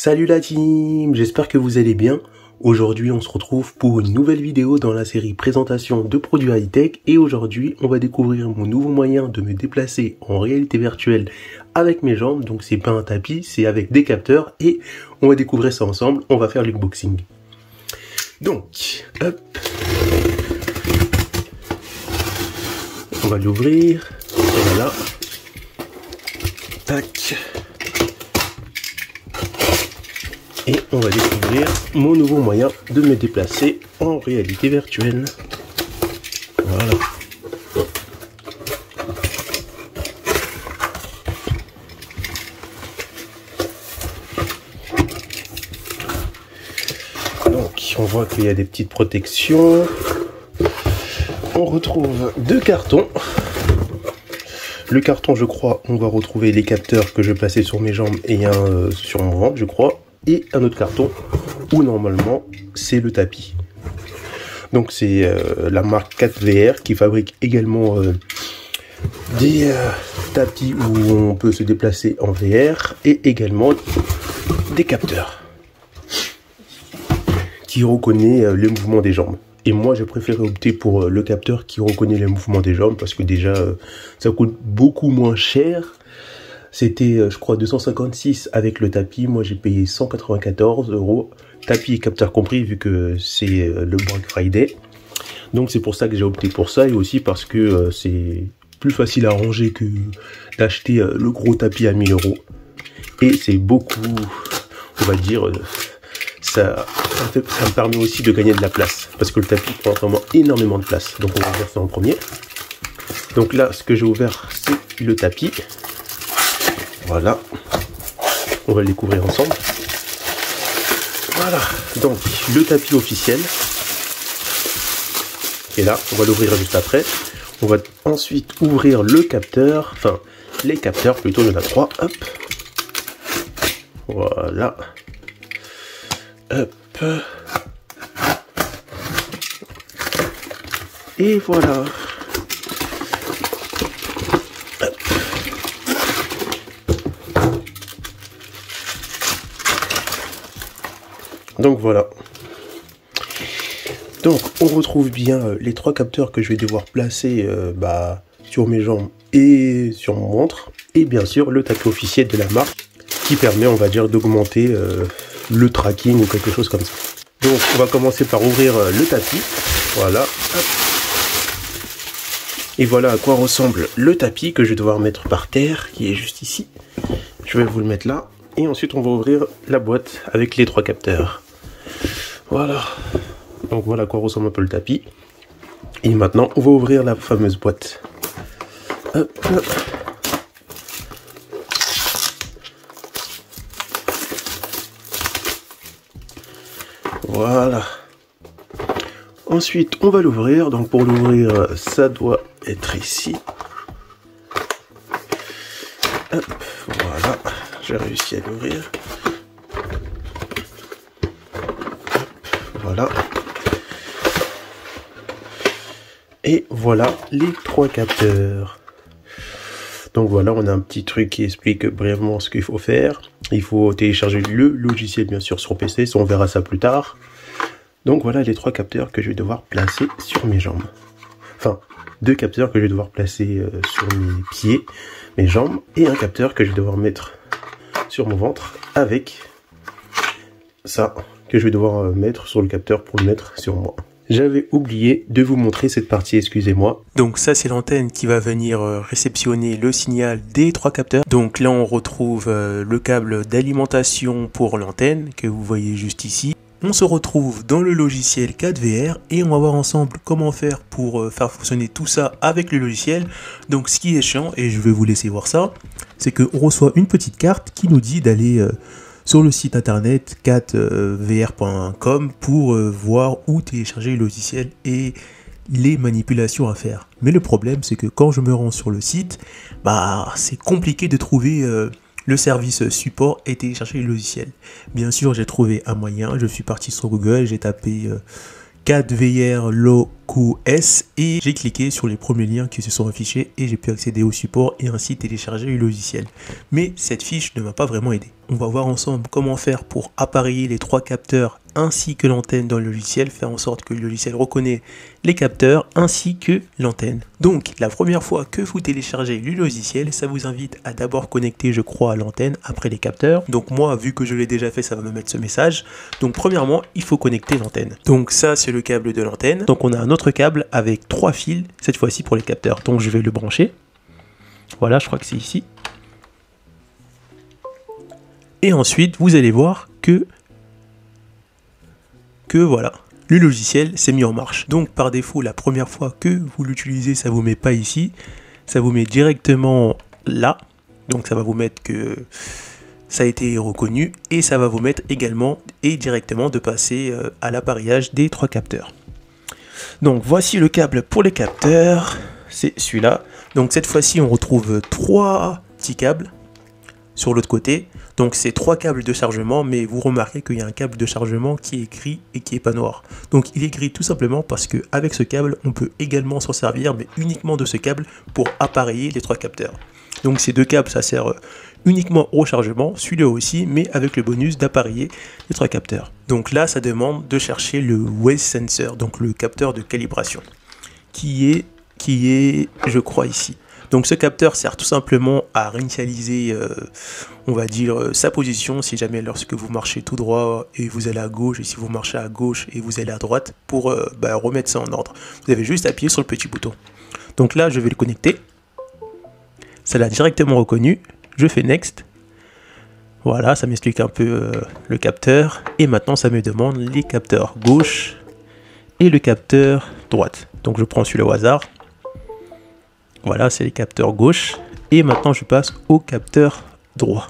Salut la team, j'espère que vous allez bien. Aujourd'hui on se retrouve pour une nouvelle vidéo dans la série présentation de produits high-tech et aujourd'hui on va découvrir mon nouveau moyen de me déplacer en réalité virtuelle avec mes jambes. Donc c'est pas un tapis, c'est avec des capteurs et on va découvrir ça ensemble, on va faire l'unboxing. Donc, hop, on va l'ouvrir, voilà, tac. Et on va découvrir mon nouveau moyen de me déplacer en réalité virtuelle. Voilà. Donc on voit qu'il y a des petites protections. On retrouve deux cartons. Le carton, je crois, on va retrouver les capteurs que je plaçais sur mes jambes et un sur mon ventre, je crois. Et un autre carton où normalement c'est le tapis. Donc c'est la marque 4VR qui fabrique également des tapis où on peut se déplacer en VR et également des capteurs qui reconnaît les mouvements des jambes. Et moi j'ai préféré opter pour le capteur qui reconnaît les mouvements des jambes parce que déjà ça coûte beaucoup moins cher. C'était, je crois, 256 avec le tapis. Moi, j'ai payé 194 €, tapis et capteur compris, vu que c'est le Black Friday. Donc, c'est pour ça que j'ai opté pour ça et aussi parce que c'est plus facile à ranger que d'acheter le gros tapis à 1000 €. Et c'est beaucoup, on va dire, ça me permet aussi de gagner de la place parce que le tapis prend vraiment énormément de place. Donc, on va faire ça en premier. Donc là, ce que j'ai ouvert, c'est le tapis. Voilà, on va le découvrir ensemble. Voilà, donc le tapis officiel. Et là, on va l'ouvrir juste après. On va ensuite ouvrir le capteur, enfin les capteurs plutôt, il y en a 3. Hop, voilà, hop, et voilà. Donc voilà. Donc on retrouve bien les 3 capteurs que je vais devoir placer sur mes jambes et sur mon ventre. Et bien sûr le tapis officiel de la marque qui permet, on va dire, d'augmenter le tracking ou quelque chose comme ça. Donc on va commencer par ouvrir le tapis. Voilà. Hop. Et voilà à quoi ressemble le tapis que je vais devoir mettre par terre, qui est juste ici. Je vais vous le mettre là. Et ensuite on va ouvrir la boîte avec les 3 capteurs. Voilà, donc voilà à quoi ressemble un peu le tapis. Et maintenant, on va ouvrir la fameuse boîte. Hop, hop. Voilà. Ensuite, on va l'ouvrir. Donc pour l'ouvrir, ça doit être ici. Hop, voilà, j'ai réussi à l'ouvrir. Voilà. Et voilà les 3 capteurs. Donc voilà, on a un petit truc qui explique brièvement ce qu'il faut faire. Il faut télécharger le logiciel bien sûr sur PC, on verra ça plus tard. Donc voilà les 3 capteurs que je vais devoir placer sur mes jambes. Enfin, 2 capteurs que je vais devoir placer sur mes pieds, mes jambes, et un capteur que je vais devoir mettre sur mon ventre avec ça que je vais devoir mettre sur le capteur pour le mettre sur moi. J'avais oublié de vous montrer cette partie, excusez-moi. Donc ça c'est l'antenne qui va venir réceptionner le signal des 3 capteurs. Donc là on retrouve le câble d'alimentation pour l'antenne que vous voyez juste ici. On se retrouve dans le logiciel 4VR et on va voir ensemble comment faire pour faire fonctionner tout ça avec le logiciel. Donc ce qui est chiant, et je vais vous laisser voir ça, c'est qu'on reçoit une petite carte qui nous dit d'aller sur le site internet 4vr.com pour voir où télécharger le logiciel et les manipulations à faire. Mais le problème c'est que quand je me rends sur le site, c'est compliqué de trouver le service support et télécharger le logiciel. Bien sûr j'ai trouvé un moyen, je suis parti sur Google, j'ai tapé 4VR Loco S et j'ai cliqué sur les premiers liens qui se sont affichés et j'ai pu accéder au support et ainsi télécharger le logiciel. Mais cette fiche ne m'a pas vraiment aidé. On va voir ensemble comment faire pour appareiller les 3 capteurs ainsi que l'antenne dans le logiciel, faire en sorte que le logiciel reconnaît les capteurs ainsi que l'antenne. Donc la première fois que vous téléchargez le logiciel, ça vous invite à d'abord connecter, je crois, à l'antenne, après les capteurs. Donc moi, vu que je l'ai déjà fait, ça va me mettre ce message. Donc premièrement, il faut connecter l'antenne. Donc ça, c'est le câble de l'antenne. Donc on a un autre câble avec 3 fils, cette fois-ci pour les capteurs. Donc je vais le brancher. Voilà, je crois que c'est ici. Et ensuite, vous allez voir que voilà, le logiciel s'est mis en marche. Donc par défaut, la première fois que vous l'utilisez, ça vous met pas ici, ça vous met directement là. Donc ça va vous mettre que ça a été reconnu et ça va vous mettre également et directement de passer à l'appareillage des 3 capteurs. Donc voici le câble pour les capteurs, c'est celui-là. Donc cette fois-ci, on retrouve 3 petits câbles sur l'autre côté. Donc c'est 3 câbles de chargement, mais vous remarquez qu'il y a un câble de chargement qui est gris et qui est pas noir. Donc il est gris tout simplement parce que avec ce câble, on peut également s'en servir, mais uniquement de ce câble pour appareiller les 3 capteurs. Donc ces 2 câbles, ça sert uniquement au chargement, celui-là aussi, mais avec le bonus d'appareiller les 3 capteurs. Donc là, ça demande de chercher le Wave Sensor, donc le capteur de calibration, qui est, je crois, ici. Donc ce capteur sert tout simplement à réinitialiser, on va dire, sa position si jamais lorsque vous marchez tout droit et vous allez à gauche, et si vous marchez à gauche et vous allez à droite, pour remettre ça en ordre. Vous avez juste appuyé sur le petit bouton. Donc là, je vais le connecter. Ça l'a directement reconnu. Je fais Next. Voilà, ça m'explique un peu le capteur. Et maintenant, ça me demande les capteurs gauche et le capteur droite. Donc je prends celui-là au hasard. Voilà, c'est les capteurs gauche. Et maintenant, je passe au capteur droit,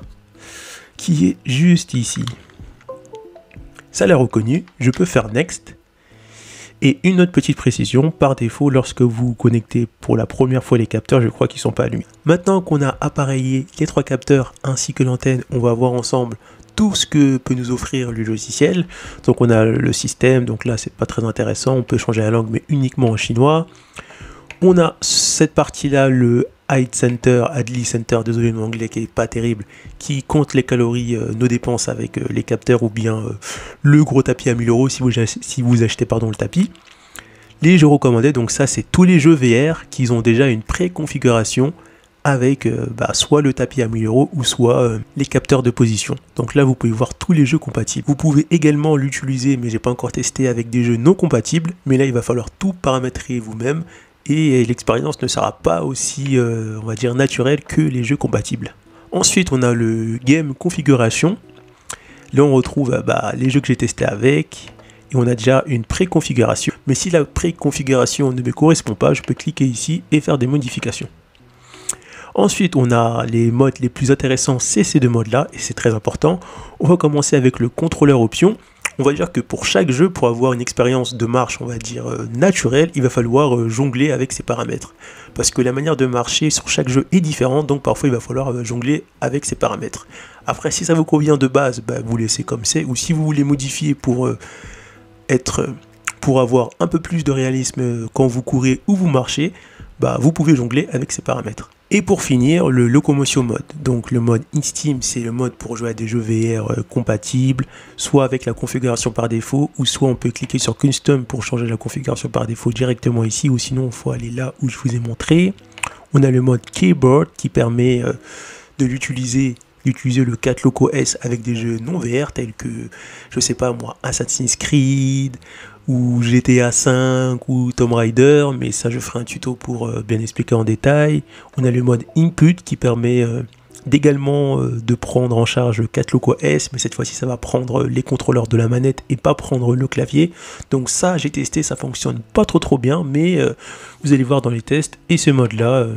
qui est juste ici. Ça l'a reconnu. Je peux faire Next. Et une autre petite précision, par défaut, lorsque vous connectez pour la première fois les capteurs, je crois qu'ils ne sont pas allumés. Maintenant qu'on a appareillé les 3 capteurs ainsi que l'antenne, on va voir ensemble tout ce que peut nous offrir le logiciel. Donc on a le système, donc là c'est pas très intéressant, on peut changer la langue mais uniquement en chinois. On a cette partie-là, le Height Center, Adli Center, désolé mon anglais qui est pas terrible, qui compte les calories, nos dépenses avec les capteurs ou bien le gros tapis à 1000 € si vous achetez le tapis. Les jeux recommandés, donc ça c'est tous les jeux VR qui ont déjà une pré-configuration avec soit le tapis à 1000 € ou soit les capteurs de position. Donc là vous pouvez voir tous les jeux compatibles. Vous pouvez également l'utiliser, mais j'ai pas encore testé, avec des jeux non compatibles, mais là il va falloir tout paramétrer vous-même. Et l'expérience ne sera pas aussi, on va dire, naturelle que les jeux compatibles. Ensuite, on a le Game Configuration. Là, on retrouve les jeux que j'ai testés avec. Et on a déjà une pré-configuration. Mais si la pré-configuration ne me correspond pas, je peux cliquer ici et faire des modifications. Ensuite, on a les modes les plus intéressants, c'est ces 2 modes-là. Et c'est très important. On va commencer avec le contrôleur option. On va dire que pour chaque jeu, pour avoir une expérience de marche, on va dire naturelle, il va falloir jongler avec ses paramètres. Parce que la manière de marcher sur chaque jeu est différente, donc parfois il va falloir jongler avec ses paramètres. Après, si ça vous convient de base, vous laissez comme c'est, ou si vous voulez modifier pour avoir un peu plus de réalisme quand vous courez ou vous marchez, vous pouvez jongler avec ces paramètres. Et pour finir, le Locomotion Mode. Donc le mode InSteam, c'est le mode pour jouer à des jeux VR compatibles, soit avec la configuration par défaut, ou soit on peut cliquer sur Custom pour changer la configuration par défaut directement ici, ou sinon il faut aller là où je vous ai montré. On a le mode Keyboard qui permet d'utiliser le 4 Loco S avec des jeux non VR tels que, je sais pas moi, Assassin's Creed, ou GTA 5 ou Tomb Raider, mais ça je ferai un tuto pour bien expliquer en détail. On a le mode Input qui permet d'également de prendre en charge le 4 Loco S, mais cette fois-ci ça va prendre les contrôleurs de la manette et pas prendre le clavier. Donc ça j'ai testé, ça fonctionne pas trop bien, mais vous allez voir dans les tests. Et ce mode là,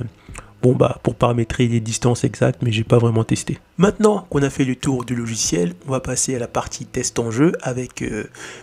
pour paramétrer les distances exactes, mais j'ai pas vraiment testé. Maintenant qu'on a fait le tour du logiciel, on va passer à la partie test en jeu avec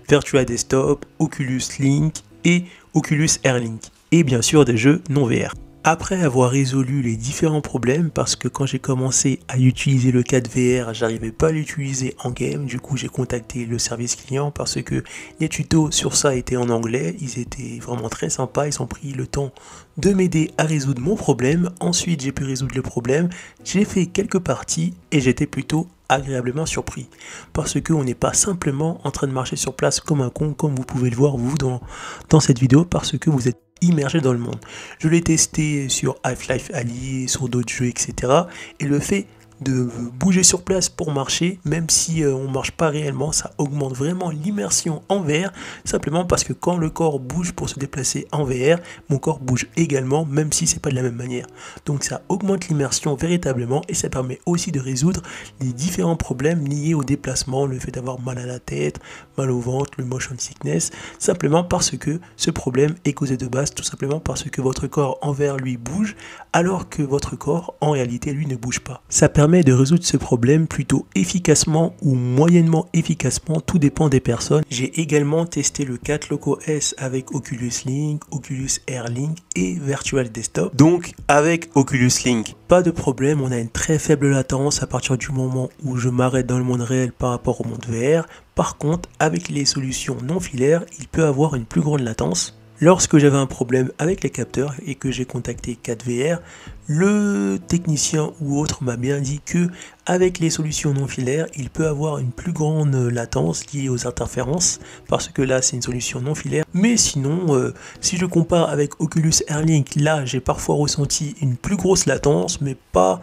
Virtua Desktop, Oculus Link et Oculus Air Link. Et bien sûr des jeux non VR. Après avoir résolu les différents problèmes, parce que quand j'ai commencé à utiliser le 4VR, j'arrivais pas à l'utiliser en game, du coup j'ai contacté le service client parce que les tutos sur ça étaient en anglais, ils étaient vraiment très sympas, ils ont pris le temps de m'aider à résoudre mon problème. Ensuite j'ai pu résoudre le problème, j'ai fait quelques parties et j'étais plutôt agréablement surpris parce qu'on n'est pas simplement en train de marcher sur place comme un con, comme vous pouvez le voir vous dans cette vidéo, parce que vous êtes immergé dans le monde. Je l'ai testé sur Half-Life Alyx, sur d'autres jeux, etc. Et le fait de bouger sur place pour marcher, même si on ne marche pas réellement, ça augmente vraiment l'immersion en VR, simplement parce que quand le corps bouge pour se déplacer en VR, mon corps bouge également, même si c'est pas de la même manière. Donc ça augmente l'immersion véritablement et ça permet aussi de résoudre les différents problèmes liés au déplacement, le fait d'avoir mal à la tête, mal au ventre, le motion sickness, simplement parce que ce problème est causé de base, tout simplement parce que votre corps en VR lui bouge, alors que votre corps en réalité lui ne bouge pas. Ça permet de résoudre ce problème plutôt efficacement ou moyennement efficacement, tout dépend des personnes. J'ai également testé le 4 Loco S avec Oculus Link, Oculus Air Link et Virtual Desktop. Donc avec Oculus Link, pas de problème, on a une très faible latence à partir du moment où je m'arrête dans le monde réel par rapport au monde VR. Par contre, avec les solutions non filaires, il peut avoir une plus grande latence. Lorsque j'avais un problème avec les capteurs et que j'ai contacté 4VR, le technicien ou autre m'a bien dit que avec les solutions non filaires, il peut avoir une plus grande latence liée aux interférences, parce que là c'est une solution non filaire. Mais sinon, si je compare avec Oculus Air Link, là j'ai parfois ressenti une plus grosse latence, mais pas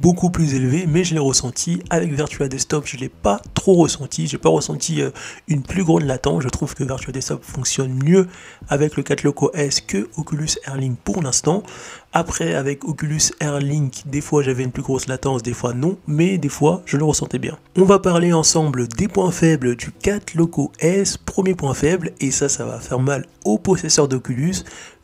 beaucoup plus élevé, mais je l'ai ressenti. Avec Virtual Desktop, je l'ai pas trop ressenti, j'ai pas ressenti une plus grande latence. Je trouve que Virtual Desktop fonctionne mieux avec le 4 Loco S que Oculus Air Link pour l'instant. Après, avec Oculus Air Link, des fois j'avais une plus grosse latence, des fois non, mais des fois je le ressentais bien. On va parler ensemble des points faibles du 4 Loco S. Premier point faible, et ça va faire mal aux possesseurs d'Oculus,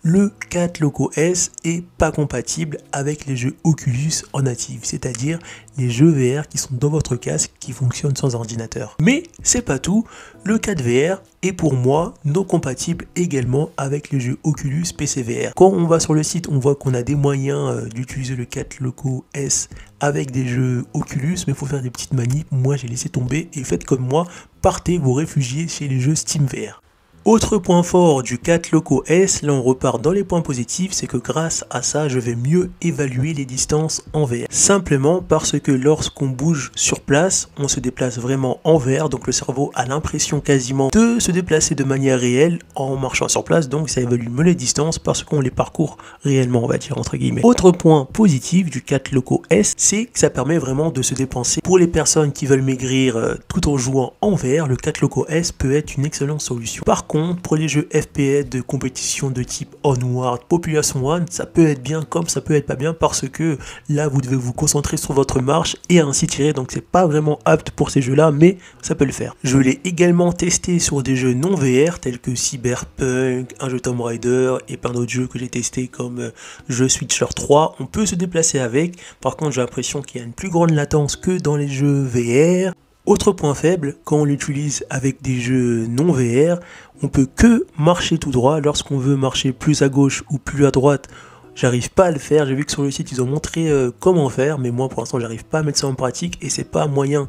le 4 Loco S est pas compatible avec les jeux Oculus en native, c'est-à-dire les jeux VR qui sont dans votre casque qui fonctionnent sans ordinateur. Mais c'est pas tout, le 4 VR est pour moi non compatible également avec les jeux Oculus PC VR. Quand on va sur le site, on voit qu'on a des moyens d'utiliser le 4 Loco S avec des jeux Oculus, mais il faut faire des petites manips. Moi j'ai laissé tomber et faites comme moi, partez vous réfugier chez les jeux Steam VR. Autre point fort du 4 Loco S, là on repart dans les points positifs, c'est que grâce à ça, je vais mieux évaluer les distances en VR. Simplement parce que lorsqu'on bouge sur place, on se déplace vraiment en VR, donc le cerveau a l'impression quasiment de se déplacer de manière réelle en marchant sur place, donc ça évalue mieux les distances parce qu'on les parcourt réellement, on va dire entre guillemets. Autre point positif du 4 Loco S, c'est que ça permet vraiment de se dépenser. Pour les personnes qui veulent maigrir tout en jouant en VR, le 4 Loco S peut être une excellente solution. Par contre, pour les jeux FPS de compétition de type Onward, Population One, ça peut être bien comme ça peut être pas bien, parce que là vous devez vous concentrer sur votre marche et ainsi tirer, donc c'est pas vraiment apte pour ces jeux là, mais ça peut le faire. Je l'ai également testé sur des jeux non VR tels que Cyberpunk, un jeu Tomb Raider et plein d'autres jeux que j'ai testé comme jeu Switcher 3. On peut se déplacer avec, par contre j'ai l'impression qu'il y a une plus grande latence que dans les jeux VR. Autre point faible, quand on l'utilise avec des jeux non VR, on peut que marcher tout droit. Lorsqu'on veut marcher plus à gauche ou plus à droite, j'arrive pas à le faire. J'ai vu que sur le site ils ont montré comment faire, mais moi pour l'instant j'arrive pas à mettre ça en pratique et c'est pas moyen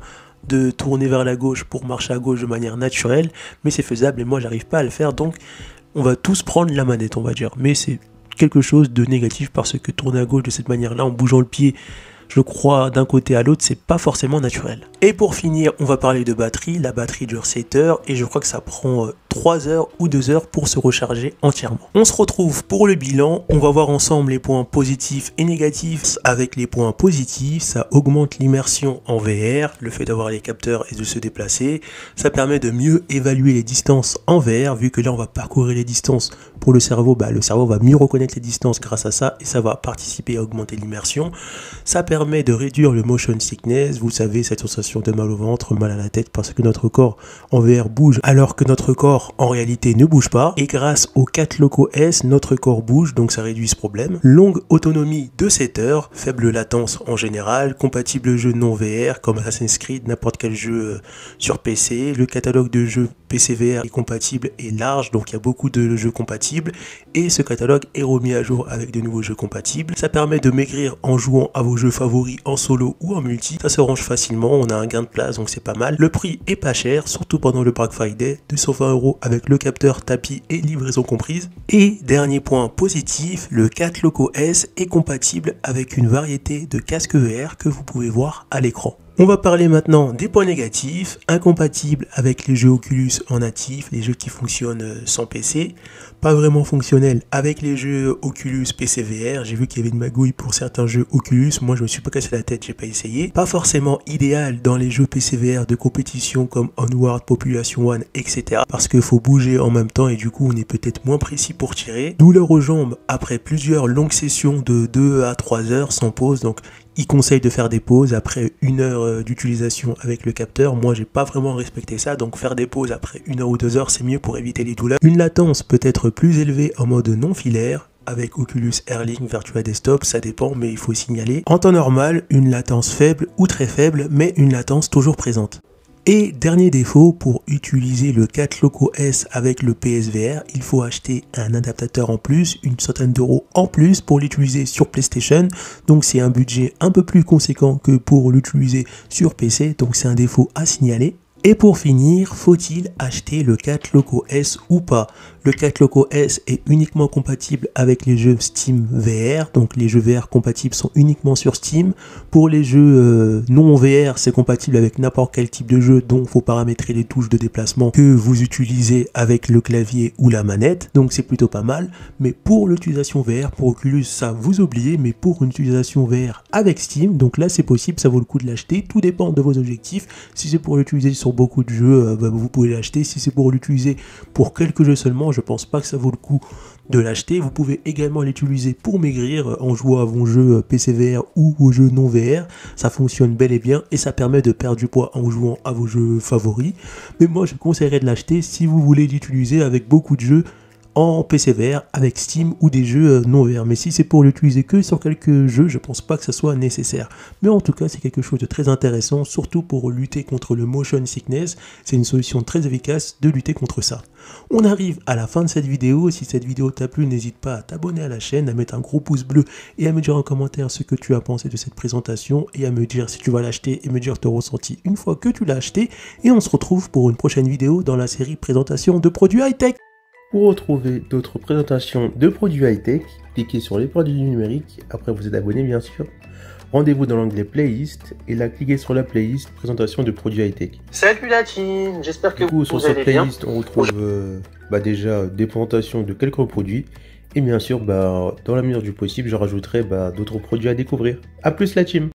de tourner vers la gauche pour marcher à gauche de manière naturelle, mais c'est faisable et moi j'arrive pas à le faire, donc on va tous prendre la manette, on va dire, mais c'est quelque chose de négatif parce que tourner à gauche de cette manière là en bougeant le pied, je crois, d'un côté à l'autre, c'est pas forcément naturel. Et pour finir, on va parler de batterie. La batterie dure 7 heures et je crois que ça prend 3 heures ou 2 heures pour se recharger entièrement. On se retrouve pour le bilan. On va voir ensemble les points positifs et négatifs. Avec les points positifs, ça augmente l'immersion en VR, le fait d'avoir les capteurs et de se déplacer. Ça permet de mieux évaluer les distances en VR, vu que là on va parcourir les distances pour le cerveau va mieux reconnaître les distances grâce à ça et ça va participer à augmenter l'immersion. Ça permet de réduire le motion sickness, vous savez, cette sensation de mal au ventre, mal à la tête, parce que notre corps en VR bouge alors que notre corps corps en réalité ne bouge pas et grâce au 4 Loco S, notre corps bouge, donc ça réduit ce problème. Longue autonomie de 7 heures, faible latence en général, compatible jeux non VR comme Assassin's Creed, n'importe quel jeu sur PC. Le catalogue de jeux PC VR est compatible et large, donc il y a beaucoup de jeux compatibles et ce catalogue est remis à jour avec de nouveaux jeux compatibles. Ça permet de maigrir en jouant à vos jeux favoris en solo ou en multi. Ça se range facilement, on a un gain de place donc c'est pas mal. Le prix est pas cher, surtout pendant le Black Friday, 220 € avec le capteur, tapis et livraison comprise. Et dernier point positif, le 4 Loco S est compatible avec une variété de casques VR que vous pouvez voir à l'écran. On va parler maintenant des points négatifs, incompatible avec les jeux Oculus en natif, les jeux qui fonctionnent sans PC, pas vraiment fonctionnel avec les jeux Oculus PC VR, j'ai vu qu'il y avait une magouille pour certains jeux Oculus, moi je me suis pas cassé la tête, j'ai pas essayé, pas forcément idéal dans les jeux PC VR de compétition comme Onward, Population One, etc. parce qu'il faut bouger en même temps et du coup on est peut-être moins précis pour tirer, douleur aux jambes après plusieurs longues sessions de 2 à 3 heures sans pause, donc il conseille de faire des pauses après 1 heure d'utilisation avec le capteur. Moi, j'ai pas vraiment respecté ça, donc faire des pauses après 1 heure ou 2 heures, c'est mieux pour éviter les douleurs. Une latence peut être plus élevée en mode non filaire. Avec Oculus Air Link Virtua Desktop, ça dépend, mais il faut signaler. En temps normal, une latence faible ou très faible, mais une latence toujours présente. Et dernier défaut, pour utiliser le 4 Loco S avec le PSVR, il faut acheter un adaptateur en plus, une centaine d'euros en plus pour l'utiliser sur PlayStation. Donc c'est un budget un peu plus conséquent que pour l'utiliser sur PC, donc c'est un défaut à signaler. Et pour finir, faut-il acheter le 4 Loco S ou pas? Le 4 Loco S est uniquement compatible avec les jeux Steam VR, donc les jeux VR compatibles sont uniquement sur Steam. Pour les jeux non VR, c'est compatible avec n'importe quel type de jeu, donc il faut paramétrer les touches de déplacement que vous utilisez avec le clavier ou la manette, donc c'est plutôt pas mal. Mais pour l'utilisation VR, pour Oculus, ça vous oubliez, mais pour une utilisation VR avec Steam, donc là c'est possible, ça vaut le coup de l'acheter, tout dépend de vos objectifs. Si c'est pour l'utiliser sur beaucoup de jeux, vous pouvez l'acheter. Si c'est pour l'utiliser pour quelques jeux seulement, je pense pas que ça vaut le coup de l'acheter. Vous pouvez également l'utiliser pour maigrir en jouant à vos jeux PC VR ou aux jeux non VR. Ça fonctionne bel et bien et ça permet de perdre du poids en jouant à vos jeux favoris. Mais moi, je conseillerais de l'acheter si vous voulez l'utiliser avec beaucoup de jeux en PC VR avec Steam ou des jeux non VR. Mais si c'est pour l'utiliser que sur quelques jeux, je pense pas que ça soit nécessaire. Mais en tout cas, c'est quelque chose de très intéressant, surtout pour lutter contre le motion sickness. C'est une solution très efficace de lutter contre ça. On arrive à la fin de cette vidéo. Si cette vidéo t'a plu, n'hésite pas à t'abonner à la chaîne, à mettre un gros pouce bleu et à me dire en commentaire ce que tu as pensé de cette présentation et à me dire si tu vas l'acheter et me dire ton ressenti une fois que tu l'as acheté. Et on se retrouve pour une prochaine vidéo dans la série présentation de produits high-tech. Pour retrouver d'autres présentations de produits high-tech, cliquez sur les produits numériques, après vous êtes abonné bien sûr. Rendez-vous dans l'onglet playlist et là cliquez sur la playlist présentation de produits high-tech. Salut la team, j'espère que vous Sur allez cette bien. playlist on retrouve déjà des présentations de quelques produits et bien sûr dans la mesure du possible je rajouterai d'autres produits à découvrir. A plus la team.